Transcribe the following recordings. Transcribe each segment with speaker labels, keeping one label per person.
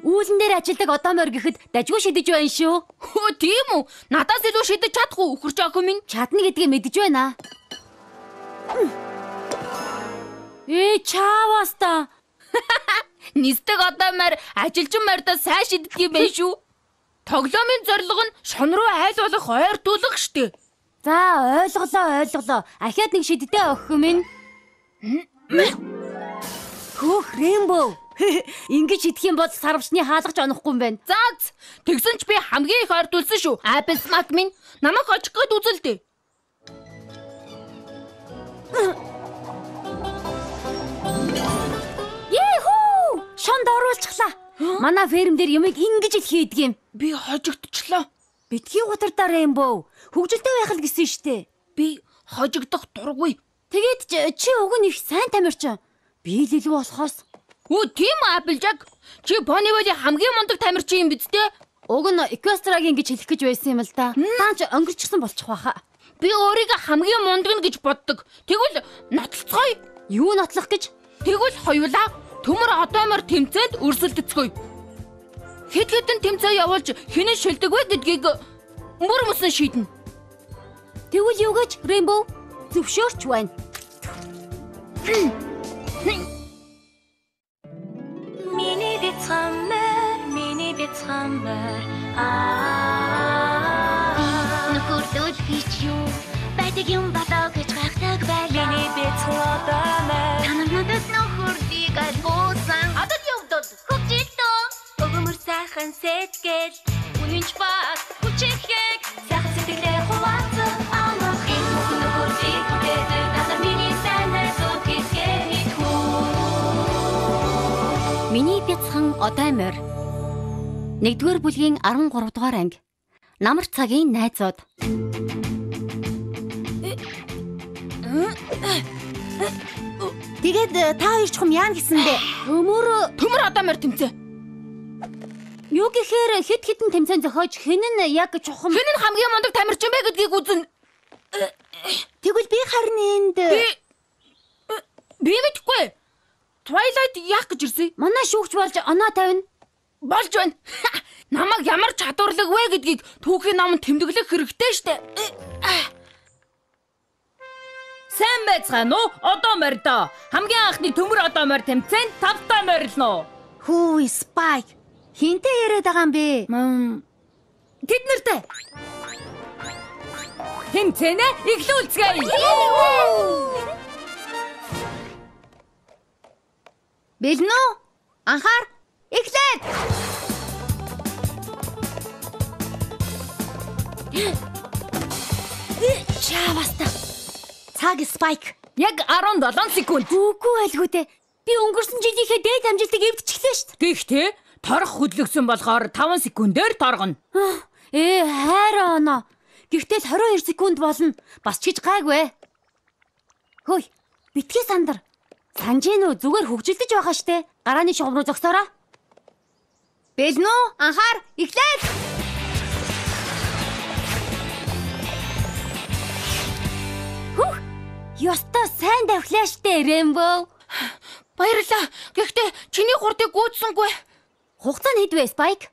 Speaker 1: үүлэн дээр ажилдаг одоомор гэхэд дажгүй шидэж байна шүү.
Speaker 2: Хөө тийм үү? Надаас илүү шидэж чадах уу өхөр жоохон минь?
Speaker 1: Чадна гэдгийг мэдэж байна. Чааваас та.
Speaker 2: Нисдэг одоомор ажилчин морьдоо сайн шиддэг юм байна шүү. Тоглоомын зорилго нь шон руу айл болох ойртуулах штэ.
Speaker 1: За ойлголоо. Ахиад нэг шиддээ өгөх минь. Хөөх Рембо. Ингэж идэх юм бол сарвчны хаалгач онохгүй юм байна.
Speaker 2: За тэгсэн ч би хамгийн их ойртуулсан шүү. Апплсмак минь намайг очих гээд үзэлдэ.
Speaker 1: Йехүү! Шонд оруулчихлаа. Манай ферм дээр юмыг ингэж л хийдэг юм.
Speaker 2: Би хожигдчихлоо.
Speaker 1: Битгий гутартаа Рембо. Хөвгөлтэй байх л гэсэн штэ.
Speaker 2: Би хожигдох дургүй.
Speaker 1: Тэгээд чи уг нь их сайн тамирчин. Би л илүү болохоос.
Speaker 2: Үу тийм Applejack. Чи Ponyville хамгийн мундаг тамирчин юм биз дээ?
Speaker 1: Уг нь Equestrian гэж хэлэх гэж байсан юм л да. Наач өнгөрчихсөн болчих واخа.
Speaker 2: Би өөрийгөө хамгийн мундаг нь гэж боддог. Тэгвэл нотлцгоё.
Speaker 1: Юу нотлох гэж?
Speaker 2: Тэгвэл хоёулаа төмөр одоомор тэмцээд өрсөлдөцгөё. Хэд хэдэн тэмцээн явуулж хинэн шилдэг вэ гэдгийг мөр мөсөн шийднэ.
Speaker 1: Тэгвэл юу гэж Rainbow зөвшөөрч байна.
Speaker 3: Миний бяцхан нөхөрлөл хийч юу байдаг юм болоо гэж гайхдаг байлаа. Миний бяцхан одоомор танад нөхөрлийг алгуусан. Одоо явдал хөгжилтөө өгөмөр сайхан сэтгэл үнэнч баг хүчихэд сайхан сэтгэлээ хуваацсан амах юм нөхөрлийг гэдэг надад миний санаа зүтгэхээ мэдхүү.
Speaker 1: Миний бяцхан одоомор 1-р бүлгийн 13 дугаар анги. Намар цагийн найзууд. Тэгээд та хоёр чухам яана гэсэндээ
Speaker 2: Төмөр одоомор тэмцээ.
Speaker 1: Юу гэхээр хэд хэдэн тэмцээн зохиож хэн нь яг чухам
Speaker 2: Хэн нь хамгийн мундаг тамирчин бэ гэдгийг үзнэ.
Speaker 1: Тэгвэл би харин энд
Speaker 2: Би мэдэхгүй. Twilight яах гэж ирсэн?
Speaker 1: манай шүүгч болж оноо тавина.
Speaker 2: Болж байна. Намайг ямар чадварлаг вэ гэдгийг түүхийн намд тэмдэглэх хэрэгтэй штэ.
Speaker 4: Сайн байцгаана уу? Одоомор доо. Хамгийн анхны төмөр одоомор тэмцээнд 5 та морилно.
Speaker 1: Хүү Spike. Хинтээ яриад байгаа юм бэ?
Speaker 4: Тэд нартай. Тэмцээнэ эхлүүлцгээе.
Speaker 1: Бэлэн үү? Анхаар эхлээд. Чаваста. Цаг Spike.
Speaker 4: Яг 17 секунд.
Speaker 1: Үгүй байлгүй дээ. Би өнгөрсөн жилийнхээ дээд амжилтыг эвдчихлээ шүү дээ.
Speaker 4: Гэхдээ торох хөдлөгсөн болохоор 5 секундээр торгоно.
Speaker 1: Хайраа оноо. Гэхдээ л 22 секунд болно. Бас ч гэж гайгүй. Хөөе. Битгий сандар. Санж гин үү? Зүгээр хөгжилдөж байгаа штэ. Гарааны шугам руу зогсоороо. Бэлэн үү? Анхаар эхлэе. Хөх! Ёстой сайн давхлаа штэ, Rainbow.
Speaker 2: Баярлалаа. Гэхдээ чиний хурдыг гүйцсэнгүй.
Speaker 1: Хугацаа нь хэд вэ, Spike?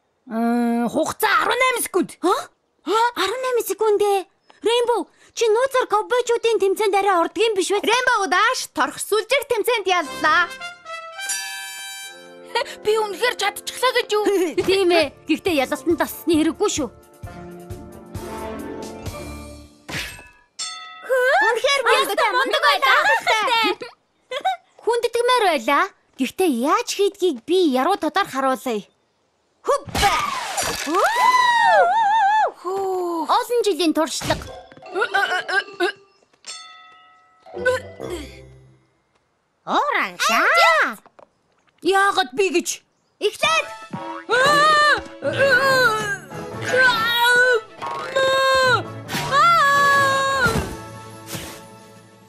Speaker 4: Хугацаа 18 секунд.
Speaker 1: 18 секунд ээ. Rainbow, чи нууцаар ковбойчуудын тэмцээнд арай ордог юм биш үү?
Speaker 5: Rainbow Dash торох сүлжээх тэмцээнд яллаа.
Speaker 2: Би үнэхээр чадчихлаа гэж юу?
Speaker 1: Тийм ээ. Гэхдээ ялалтанд тассны хэрэггүй шүү.
Speaker 5: Үнэхээр мундаг байлаа.
Speaker 1: Хүндэтгмээр байлаа. Гэхдээ яаж хийдгийг би яруу тодор харуулъя. Хөп! Олон жилийн туршлага.
Speaker 5: Оранжаа.
Speaker 4: Яагаад би гэж?
Speaker 1: Эхлээд.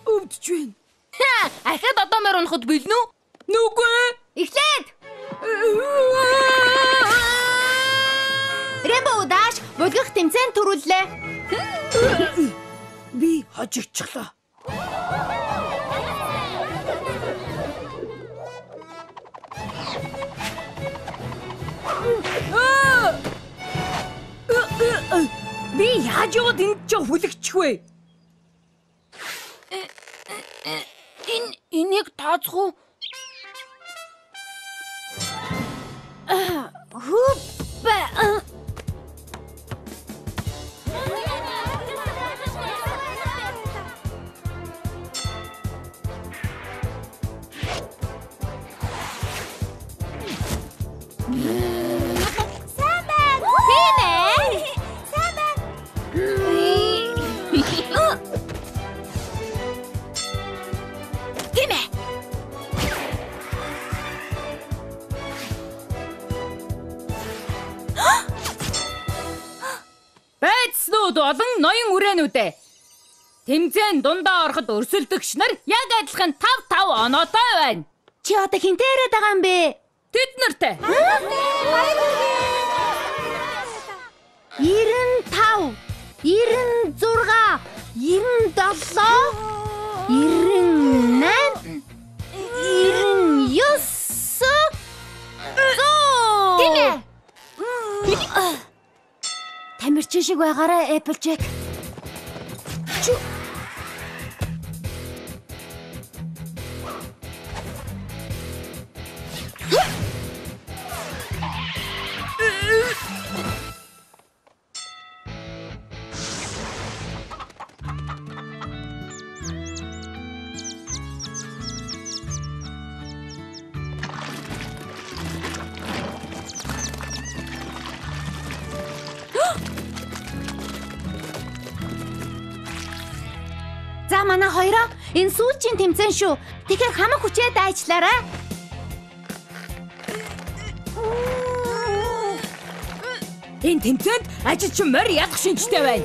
Speaker 4: Өвдөж байна.
Speaker 2: Ахад одоомор унахад бэлэн үү?
Speaker 4: Нүгүй.
Speaker 1: Эхлээд.
Speaker 5: Rainbow Dash бүлгэх тэмцээнд төрүүллээ.
Speaker 4: Би хожигдчихлаа. яаж яваад энд ч хүлэгчихвэ?
Speaker 2: Энийг тооцох уу?
Speaker 4: Байцнууд болон ноён үрээнүүдээ тэмцээн дундаа ороход өрсөлдөгч нар яг адилхан 5 оноотой байна.
Speaker 1: Чи одоо хинтээ яриад байгаа юм бэ?
Speaker 4: Тэд нартай.
Speaker 1: 95, 96, 97, 99. Тамирчин шиг байгаарай, Applejack. За манай хоёроо энэ сүүлчийн тэмцээн шүү. Тэгэхээр хамаг хүчээд ажиллаарай.
Speaker 4: Энэ тэмцээнд ажилчин морь ядах шинжтэй байна.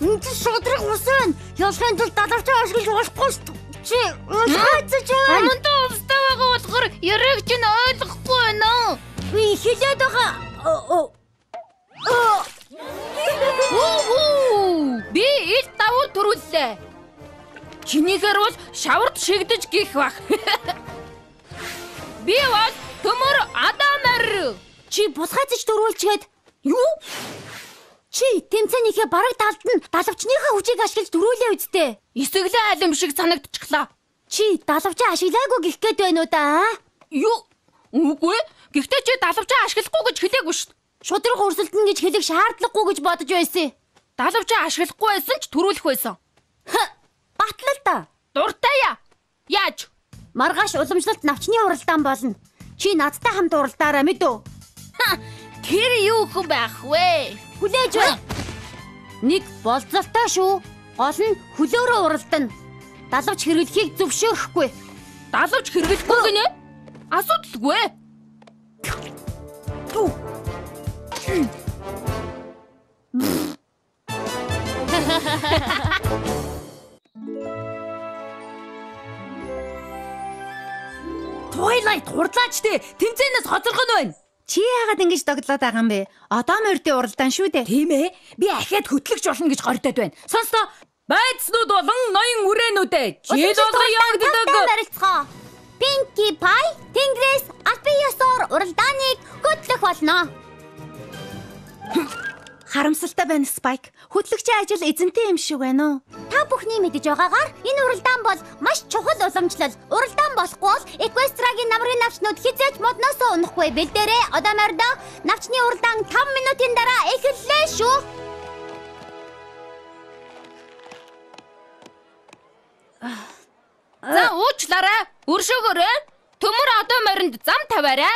Speaker 1: Энд шудраг усан. Ялахын тулд далавчаа ашиглаж болохгүй шүү. Чи хайцаж байна.
Speaker 2: Амандаа устаа байгаа болохоор яриг чинь ойлгохгүй байна.
Speaker 1: Би хэлээд байгаа.
Speaker 2: Би ил давуу төрүүллээ. Чинийхэр бол шавард шигдэж гих бах. Би бол төмөр Адамар.
Speaker 1: Чи бусгайцж дөрүүлчгээд юу? Чи тэмцээнийхээ бараг талд нь далавчныхаа хүчийг ашиглаж дөрүүлээ үсттэй.
Speaker 2: Эсэглээ алим шиг санагдчихлаа.
Speaker 1: Чи далавчаа ашиглаагүй гих гээд байна уу да?
Speaker 2: Юу? Үгүй. Гэхдээ чи далавчаа ашиглахгүй гэж хэлээгүй шүү.
Speaker 1: Шудраг өрсөлдөн гэж хэлэх шаардлагагүй гэж бодож байсан.
Speaker 2: Далавчаа ашиглахгүй байсан ч төрүүлэх байсан.
Speaker 1: Батлал та.
Speaker 2: Дуртай яа. Яаж?
Speaker 1: Маргааш уламжлалт навчны уралдаан болно. Чи надтай хамт уралдаараа мэдв.
Speaker 2: Тэр юу хүн байх вэ?
Speaker 1: Хүлээж бай. Нэг болцолтой шүү. Гол нь хөлөөрөө уралдана. Далавч хэрэглэхийг зөвшөөрөхгүй.
Speaker 2: Далавч хэрэглэхгүй гинэ? Асуудалгүй.
Speaker 4: Twilight хурдлаачтэй тэмцээнээс хоцорхон байна.
Speaker 5: Чи яагаад ингэж доглоод байгаа юм бэ? Одоо морьдын уралдаан шүү дээ.
Speaker 4: Тийм ээ. Би ахаад хөтлөгч болно гэж гордод байна. Сонстоо. Байцнууд болон ноён үрээнүүдээ жил болгон явагддаг.
Speaker 1: Барилцгаа. Pinkie Pie, Тэнгэрээс албан ёсоор уралдааныг хөтлөх болно.
Speaker 5: Харамсалтай байна, Spike. Хөтлөгчийн ажил эзэнтэй юм шиг байна уу?
Speaker 1: Та бүхний мэдэж байгаагаар энэ уралдаан бол маш чухал уламжлал. Уралдаан болохгүй бол Эквестрагийн намрын навчнууд хизээч модноосоо унахгүй бэлдээрээ. Одоо морьдоо навчны уралдаан 5 минутын дараа эхэллээ шүү.
Speaker 2: За уучлаарай. Өршөөгөөрэй. Төмөр одоо моринд зам тавиарай.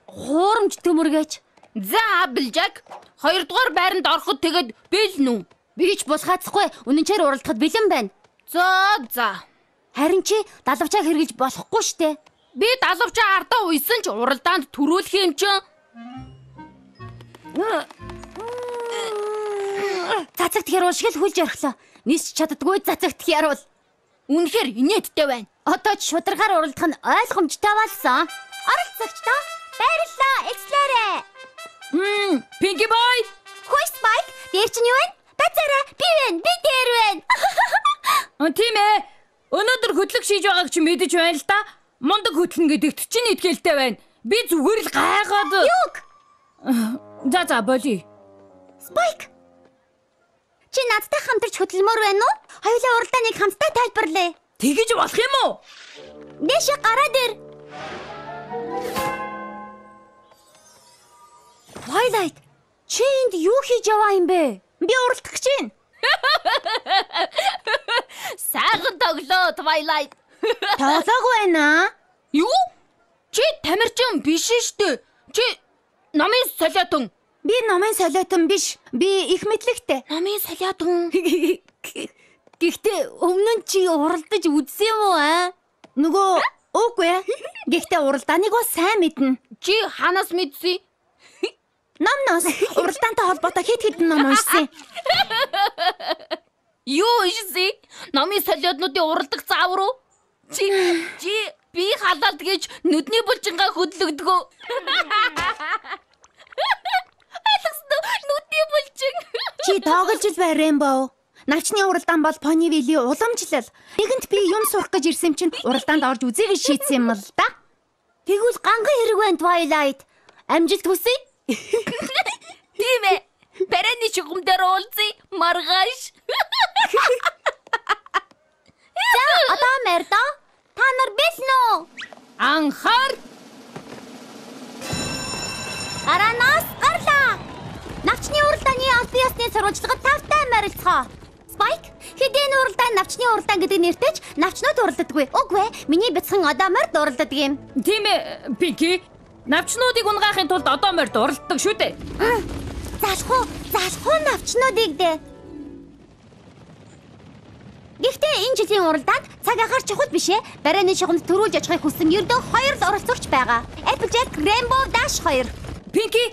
Speaker 1: Хуурамч төмөргөөч.
Speaker 2: За Applejack, 2 дугаар байранд ороход тэгэд бэлнү.
Speaker 1: Би ч босгаацхгүй. Үнэнчээр уралдахад бэлэн байна.
Speaker 2: За.
Speaker 1: Харин чи далавчаа хэрэгж болохгүй штэ.
Speaker 2: Би далавчаа ардаа уйсан ч уралдаанд төрүүлэх юм чинь.
Speaker 1: Цацагт хяруул шиг л хүлж орхлоо. Нисч чаддгүй цацагт хяруул.
Speaker 2: Үнэхээр инээдтэй байна.
Speaker 1: Одоо ч шударгаар уралдах нь ойлгомжтой болсон. Оролцогчдоо баярлалаа. Экслэрэ.
Speaker 4: Pinkie Pie.
Speaker 1: Хөөе Spike, дээр чинь юу вэ? Бацаараа би байна. Би дээр байна.
Speaker 4: Тийм ээ. Өнөөдөр хөтлөг шийж байгааг чи мэдэж байна л да. Мундаг хөтлөн гэдэгт чинь итгэлтэй байна. Би зүгээр л гайхаад.
Speaker 1: Юг?
Speaker 4: За болий.
Speaker 1: Spike. Чи надтай хамтарч хөдөлмөр байна уу? Хоёулаа уралдааныг хамтдаа тайлбарлая.
Speaker 4: Тэгэж болох юм уу?
Speaker 1: Дэше гараад ир. Twilight, чи энд юу хийж яваа юм бэ? Би уралдах гэж байна.
Speaker 2: Сайхан тоглоо Twilight.
Speaker 1: Тоглоогүй байна.
Speaker 2: Юу? Чи тамирчин биш штэ. Чи намын солиотон.
Speaker 1: Би номын солиотон биш. Би их мэдлэгтэй.
Speaker 2: Намын солиотон.
Speaker 1: Гэхдээ өмнө нь чи уралдаж үзсэн юм уу аа? Нөгөө үгүй. Гэхдээ уралдааныг бас сайн мэднэ.
Speaker 2: Чи ханаас мэдсэн?
Speaker 1: Номноос уралдаантай холбоотой хэд хэдэн ном уншсан.
Speaker 2: Юу ийшээ? Намын солиотнуудын уралдах заав руу? Чи би халаалт гэж нүдний булчингаа хөдлөгдгөө. Нүдний булчин.
Speaker 1: Чи тоглож л бай Rainbow. Навчны уралдаан бол Ponyville-ийн уламжлал. Нэгэнт би юм сурах гэж ирсэн чинь уралдаанд орж үзье гэж шийдсэн юм л да. Тэгвэл ганган хэрэг байна Twilight. Амжилт хүсье.
Speaker 2: Тийм ээ. Бэрэний чугамдэр уулзъя. Маргааш.
Speaker 1: За, одоо мэрдо. Та нар бэлэн үү?
Speaker 4: Анхаар
Speaker 1: Аранаас гарлаа. Навчны уралдааны аль биесны сурвалжлагад тавтай марилцгаа. Spike, хэдийн уралдаан навчны уралдаан гэдэг нэртэй ч навчнууд уралддаггүй. Үгүй ээ, миний бяцхан одоо морд уралддаг юм.
Speaker 4: тийм ээ Pinky. Навчнуудыг унгаахын тулд одоо морд уралддаг шүү дээ.
Speaker 1: Залхуу навчнуудыг дээ. Гэхдээ энэ жилийн уралдаанд цаг агаар чухал биш ээ. Барааны шугамд төрүүлж очихыг хүссэн ердөө 2 л оролцогч байгаа. Applejack, Rainbow Dash 2.
Speaker 4: Pinky,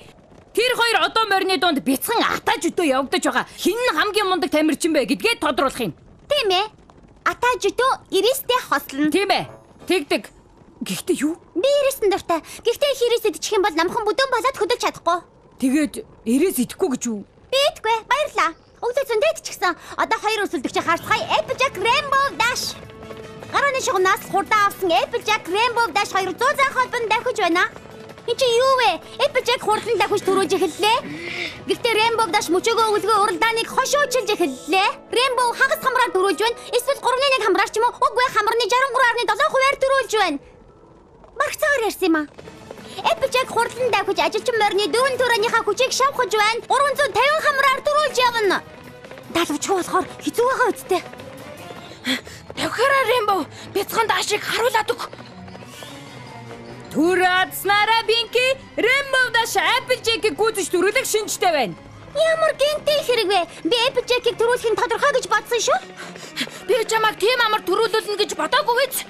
Speaker 4: тэр хоёр одоо морины дунд бяцхан атаж өдөө явагдаж байгаа. Хин нь хамгийн мундаг тамирчин бэ гэдгээ тодруулах юм.
Speaker 1: Тийм ээ. Атаж өдөө ирээстэй хослно.
Speaker 4: Тийм ээ. Тэгдэг. Гэхдээ юу?
Speaker 1: Би ирээсэн дуртай. Гэхдээ их ирээс идчих юм бол намхан бүдүүн болоод хөдөлж чадахгүй.
Speaker 4: Тэгээд ирээс идэхгүй гэж юу?
Speaker 1: Битгүй. Баярлаа. Өглөө зөндөд ч гэсэн одоо 2 өсөлтөгчийг харцгаая. Applejack, Rainbow Dash. Гарааны шугамнаас хурдан авсан Applejack, Rainbow Dash 2 100 зан холбонд давхиж байна. Энд чи юу вэ? Applejack хурдан давхиж төрөөж эхэллээ. Гэхдээ Rainbow Dash мөчөөгөө өвлгөө уралдааныг хошуучилж эхэллээ. Rainbow хагас хамраар төрөөж байна. Эсвэл 3-1 хамраар ч юм уу? Үгүй хамрны 63.7%-аар төрөөж байна. Марцаар ярьсан юм аа. Applejack хурдан давхиж ажилчин морины 4 төрөнийхөө хүчийг шавхаж байна. 350 хамраар төрүүлж явна. Далавчгүй болохоор хэцүү байгаа үсттэй.
Speaker 2: Давхараа Rainbow, бяцхан Dash-ыг харуулад өг.
Speaker 4: Түрэцнараа Pinky, Rainbow Dash Applejack-ийг гүйцэж төрүүлэх шинжтэй байна.
Speaker 1: Ямар гэнтэй хэрэг вэ? Би Applejack-ийг төрүүлэх нь тодорхой гэж бодсон шүү.
Speaker 2: Би чамайг тийм амар төрүүлүүлнэ гэж бодоогүй биз?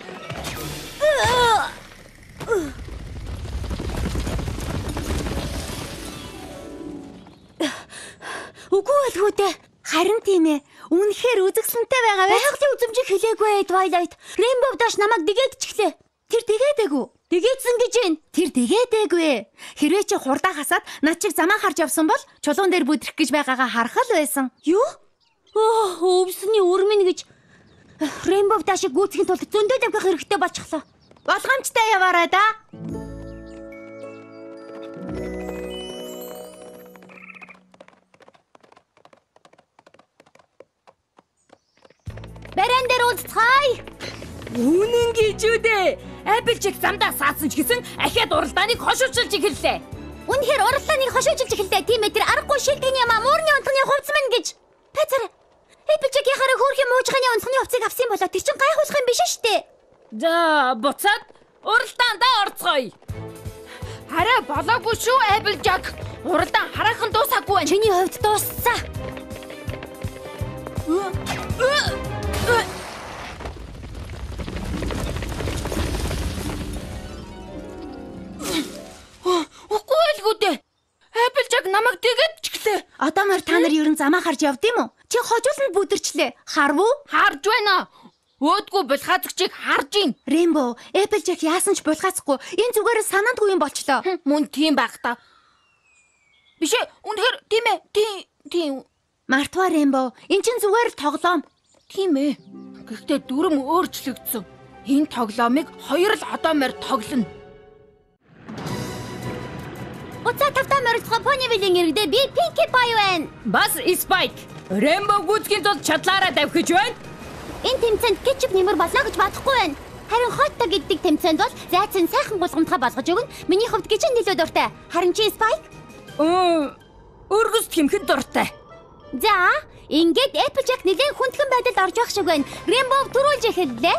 Speaker 1: Үгүй байлгүй. Харин тийм ээ. Үнэхээр үзэгсэнтэй байгаа вэ? Байгалийн үзэмжийг хэлээгүй Twilight. Rainbow Dash намайг дэгээдчихлээ. Тэр дэгээдэгүү. Дэгээдсэн гэж байна. Тэр дэгээдэггүй. Хэрвээ чи хурдаа хасаад над чиг замаа харж явсан бол чулуун дээр бүдрэх гэж байгаагаа харах л байсан. Юу? Өвсний өрмөн гэж Rainbow Dash-ыг гүйцэхийн тулд зөндөө давхих хэрэгтэй болчихлоо. Болгоомжтой яваарай да. Баран дээр уулзцгаая.
Speaker 4: Үнэн гэж үү дээ. Applejack замдаа саасан ч гэсэн ахиад уралдааныг хошуучилж эхэллээ.
Speaker 1: Үнэхээр уралдааныг хошуучилж эхэллээ. Тийм ээ, тэр аргагүй шилдэг юм аа. Муурны унтганы хувцс мань гэж. Пацар. Applejack-ийн хараа хөөрхийн муужханы унтганы хувцсыг авсан болоо тэр чин гайхуулах юм биш шүү дээ.
Speaker 4: За, буцаад уралдаандаа орцгоё.
Speaker 2: Хараа болоогүй шүү Applejack. Уралдаан хараахан дуусаагүй байна.
Speaker 1: Чиний хувьд дууссан.
Speaker 2: Үгүй байлгүй дээ. Applejack намайг дэгээдчихлээ.
Speaker 1: Одоо мөр та нар ерөн замаа харж явд юм уу? Чи хожууланд бүдэрчлээ. Харв уу?
Speaker 2: Харж байна. Өөдгөө булхаацгчийг харж ийн.
Speaker 1: Rainbow, Applejack яасан ч булхаацгүй. Энэ зүгээр санаандгүй юм болчлоо.
Speaker 2: Мөн тийм байх та. Биш ээ, үнэхээр тийм ээ. Тийм.
Speaker 1: Мартва Rainbow, эн чин зүгээр л тоглоом.
Speaker 2: Тийм ээ. Гэхдээ дүрм өөрчлөгдсөн. Энэ тоглоомыг хоёр л одоо мөр тоглоно.
Speaker 1: Уцаа тавтаа морилцгоо Ponyville-ийн иргэдээ би Pinkie Pie байна.
Speaker 4: Бас Spike. Rainbow гүйцгийн тулд чадлаараа давхиж байна.
Speaker 1: Энэ тэмцээнд кетчуп нэмэр болно гэж бодохгүй байна. Харин хотто гэдэг тэмцээнд бол зайцын сайхан гулгамтгай болгож өгнө. Миний хувьд гэж нэлээд дуртай. Харин чи Spike?
Speaker 4: Өргөст хэмхэн дуртай.
Speaker 1: За, ингээд Applejack нэлээд хүндхэн байдалд орж явах шиг байна. Rainbow түрүүлж эхэллээ.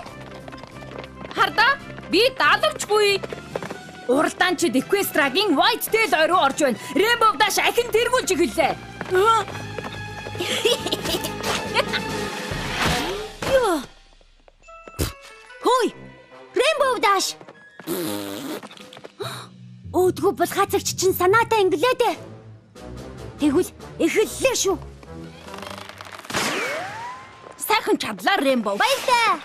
Speaker 4: Хардаа би даалгавчгүй. Уралдаанчид Equestriaгийн White Tail ой руу орж байна. Rainbow Dash ахин тэргүүлж эхэллээ.
Speaker 1: Юу? Хөөе. Rainbow Dash. Өөдгөө бол хацагч чинь санаатай инглээ дээ. Тэгвэл эхэллээ шүү.
Speaker 4: Сайхан чадлаа Rainbow.
Speaker 1: Баярлалаа.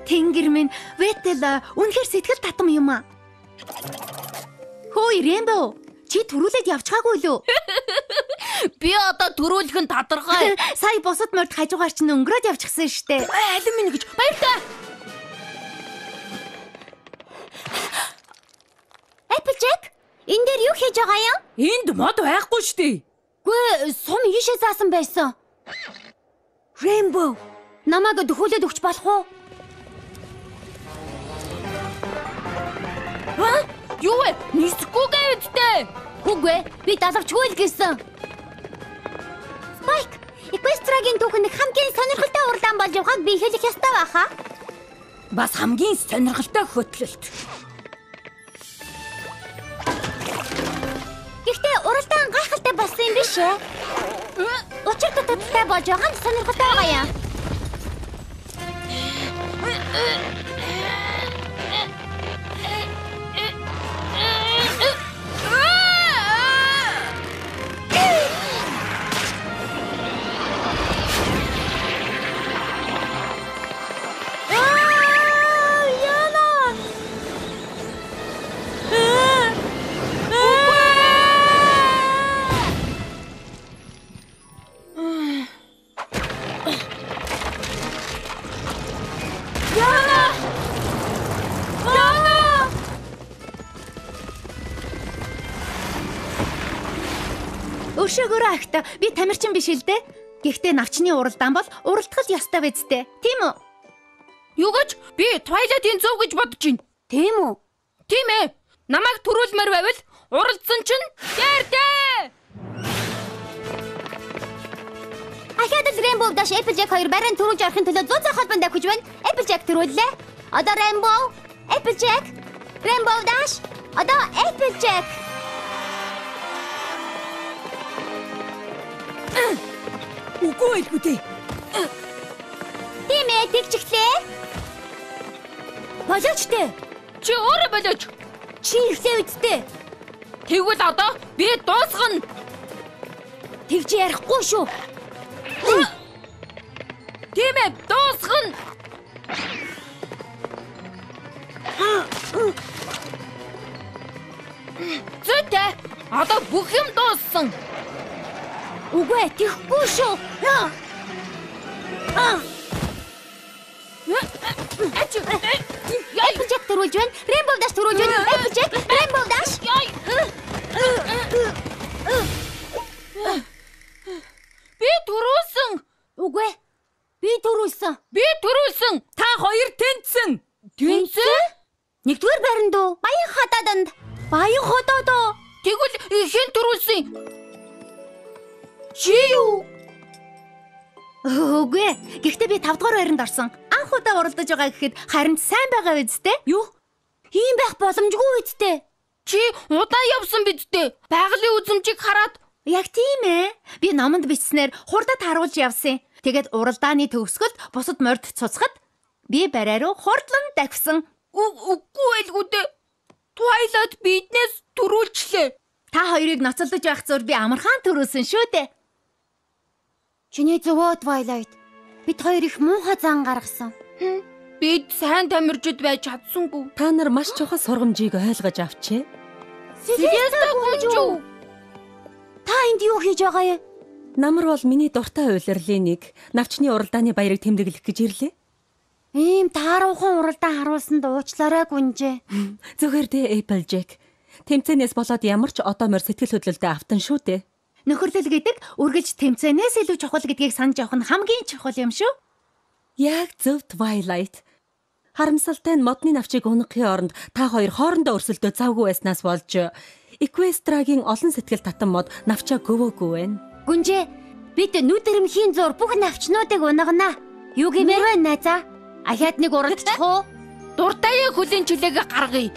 Speaker 5: Тэнгэр минь, Vettel үнэхээр сэтгэл татам юм аа. Хөөе Rainbow, чи төрүүлээд явчихаагүй лөө?
Speaker 2: Би одоо төрүүлэх нь тодорхой.
Speaker 5: Сая бусад морд хажуугаар чинь өнгөрөөд явчихсан штэ.
Speaker 2: Алин минь гэж баярлалаа.
Speaker 1: Applejack, энэ дээр юу хийж байгаа юм?
Speaker 4: Энд мод байхгүй штэ.
Speaker 1: Гүй, сум ийшээ заасан байсан. Rainbow, намайг дөхүүлээд өгч болох уу?
Speaker 2: Юу вэ? Нисэхгүй гэвдтэй.
Speaker 1: Үгүй, би далавчгүй л гэсэн. Spike, Equestriaгийн түүхэнд хамгийн сонирхолтой уралдаан болж явахыг би хэлэх ёстой байхаа.
Speaker 4: Бас хамгийн сонирхолтой хөтлөлт.
Speaker 1: Гэхдээ уралдаан гайхалтай болсон юм биш ээ. Учир дутагдaltaй болж байгаа нь сонирхолтой байгаа юм.
Speaker 5: Өшөөгөөрөө ахта би тамирчин биш л дээ. Гэхдээ навчны уралдаан бол уралдах ёстой биз дээ. Тийм үү?
Speaker 2: Юу гэж? Би Twilight-ийн зөв гэж бодож байна.
Speaker 1: Тийм үү?
Speaker 2: Тийм ээ. Намайг төрүүлмээр байвал уралдсан чинь ярдээ.
Speaker 1: Ахаад л Rainbow Dash Applejack хоёр барайн төрүүлж орохын төлөө 100 холбонд давхиж байна. Applejack төрүүллээ. Одоо Rainbow, Applejack, Rainbow Dash, одоо Applejack.
Speaker 4: Үгүй ээ дээ.
Speaker 1: Тийм ээ, тэгчихлээ. Болооч дээ.
Speaker 2: Чи өөрөө болооч.
Speaker 1: Чи ихлээ үсттэй.
Speaker 2: Тэгвэл одоо би дуусгана.
Speaker 1: Тэгж ярихгүй шүү.
Speaker 2: Тийм ээ, дуусгана. Зүйтэй. Одоо бүх юм дууссан.
Speaker 1: Үгүй ээ, тэгхгүй шүү. Applejack төрүүлж байна. Rainbow Dash төрүүлж байна. Applejack, Rainbow Dash.
Speaker 2: Би төрүүлсэн.
Speaker 1: Үгүй ээ. Би төрүүлсэн.
Speaker 2: Би төрүүлсэн.
Speaker 4: Та хоёр тэнцсэн.
Speaker 2: Тэнцээ?
Speaker 1: Нэгдүгээр байранд уу? Баян хотоодонд. Баян хотоод уу?
Speaker 2: Тэгвэл хэн төрүүлсэн? Чи юу?
Speaker 5: Үгүй ээ. Гэхдээ би 5 дугаар байранд орсон. Анх удаа уралдаж байгаа гэхэд харин сайн байгаа биз дээ.
Speaker 1: Юу? Ийм байх боломжгүй үсттэй.
Speaker 2: Чи удаан явсан бидтэй. Байгалийн үзмжийг хараад
Speaker 5: Яг тийм ээ. Би номонд бичснээр хурдад харуулж явсан. Тэгээд уралдааны төгсгөлд бусад морд цуцхад би барай руу хурдлан давхсан.
Speaker 2: Үгүй байлгүй дээ. Twilight биднээс төрүүлчлээ.
Speaker 5: Та хоёрыг ноцолдож байх зур би амархан төрүүлсэн шүү дээ.
Speaker 1: Чиний зөвөө Twilight. Бид хоёр их муухай зан гаргасан.
Speaker 2: Бид сайн тамирчид байж чадсангүй.
Speaker 4: Та нар маш чухал сургамжийг ойлгож авчээ.
Speaker 2: Сиesta гүнжүү.
Speaker 1: Та энд юу хийж байгаа юм?
Speaker 4: Намар бол миний дуртай улирлын нэг. Навчны уралдааны баярыг тэмдэглэх гэж ирлээ.
Speaker 1: Ийм тааруухан уралдаан харуулсанд уучлаарай гүнжээ.
Speaker 4: Зүгээр дээ Applejack. Тэмцээнээс болоод ямар ч одоо морь сэтгэл хөдлөлтөд автан шүү дээ.
Speaker 5: Нөхөрлөл гэдэг үргэлж тэмцээнээс илүү чухал гэдгийг санаж явах нь хамгийн чухал юм шүү.
Speaker 4: Яг зөв Twilight. Харамсалтай нь модны навчийг унахын оронд та хоёр хоорондоо өрсөлдөө завгүй байснаас болж Equestraгийн олон сэтгэл татан мод навчаа гөвөөгүй байна.
Speaker 1: Гүнжээ, бид нүд ирэмхийн зур бүх навчнуудыг унгана. Юу гэмээр байна найзаа? Ахаад нэг уралдчих уу?
Speaker 2: Дуртай хөлийн чөлөөг гаргая.